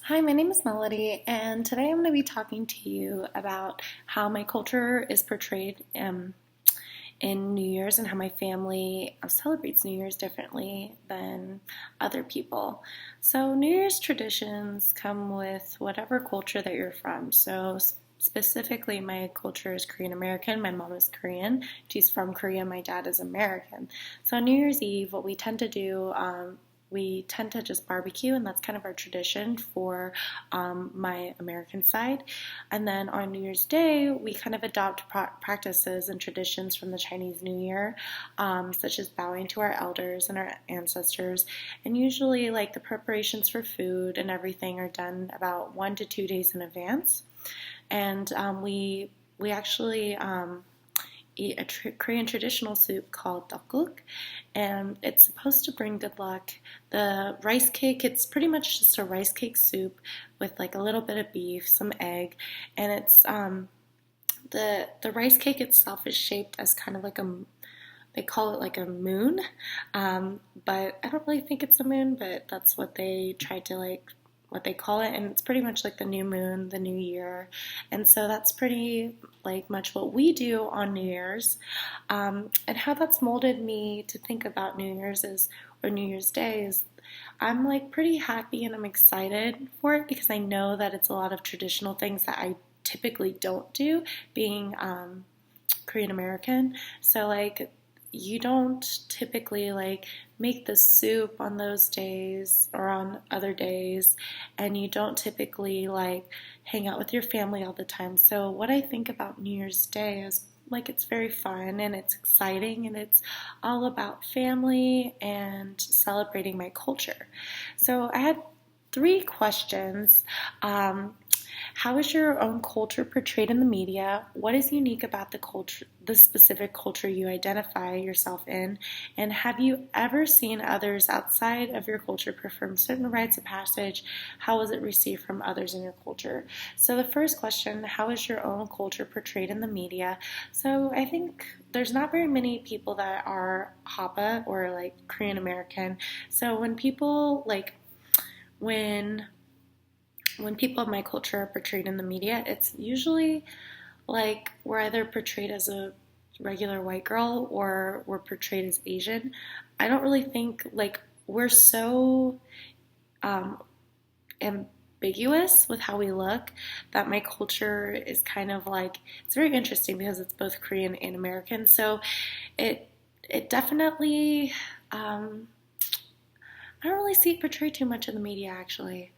Hi, my name is Melody, and today I'm going to be talking to you about how my culture is portrayed in New Year's and how my family celebrates New Year's differently than other people. So, New Year's traditions come with whatever culture that you're from. So, specifically, my culture is Korean American. My mom is Korean. She's from Korea. My dad is American. So, on New Year's Eve, what we tend to do, we tend to just barbecue, and that's kind of our tradition for my American side. And then on New Year's Day, we kind of adopt practices and traditions from the Chinese New Year, such as bowing to our elders and our ancestors. And usually, like the preparations for food and everything are done about 1 to 2 days in advance. And we actually eat a Korean traditional soup called tteokguk, and it's supposed to bring good luck. The rice cake, it's pretty much just a rice cake soup with like a little bit of beef, some egg, and it's the rice cake itself is shaped as kind of like they call it like a moon, but I don't really think it's a moon, but that's what they tried to what they call it, and it's pretty much like the new moon, the new year, and so that's pretty like much what we do on New Year's, and how that's molded me to think about New Year's is, or New Year's Day is, I'm like pretty happy and I'm excited for it because I know that it's a lot of traditional things that I typically don't do, being Korean American. So like you don't typically like make the soup on those days or on other days, and you don't typically like hang out with your family all the time. So what I think about New Year's Day is like it's very fun and it's exciting and it's all about family and celebrating my culture. So I had three questions. How is your own culture portrayed in the media? What is unique about the culture, the specific culture you identify yourself in? And have you ever seen others outside of your culture perform certain rites of passage? How was it received from others in your culture? So the first question, how is your own culture portrayed in the media? So I think there's not very many people that are Hapa or like Korean American. So when people of my culture are portrayed in the media, it's usually like we're either portrayed as a regular white girl or we're portrayed as Asian. I don't really think like we're so um, ambiguous with how we look that my culture is kind of like it's very interesting because it's both Korean and American. So it it definitely I don't really see it portrayed too much in the media, actually.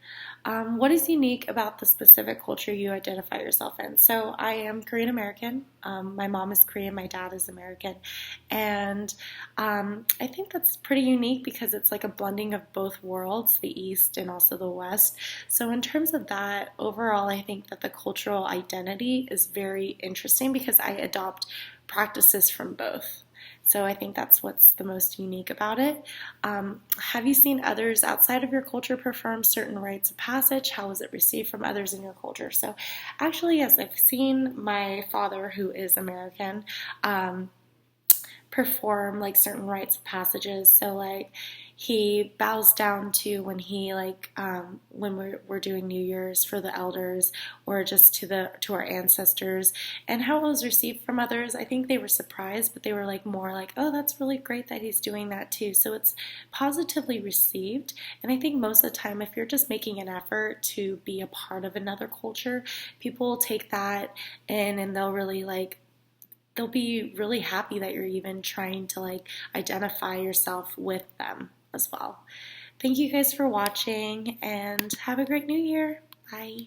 What is unique about the specific culture you identify yourself in? So, I am Korean American. My mom is Korean, my dad is American. And I think that's pretty unique because it's like a blending of both worlds, the East and also the West. So, in terms of that, overall, I think that the cultural identity is very interesting because I adopt practices from both. So I think that's what's the most unique about it. Have you seen others outside of your culture perform certain rites of passage? How was it received from others in your culture? So actually, yes, I've seen my father, who is American, perform like certain rites of passages. So like he bows down to when he when we're doing New Year's for the elders or just to our ancestors, and how it was received from others. I think they were surprised, but they were like more like, oh, that's really great that he's doing that too. So it's positively received. And I think most of the time if you're just making an effort to be a part of another culture, people will take that in and they'll be really happy that you're even trying to like identify yourself with them as well. Thank you guys for watching and have a great new year. Bye.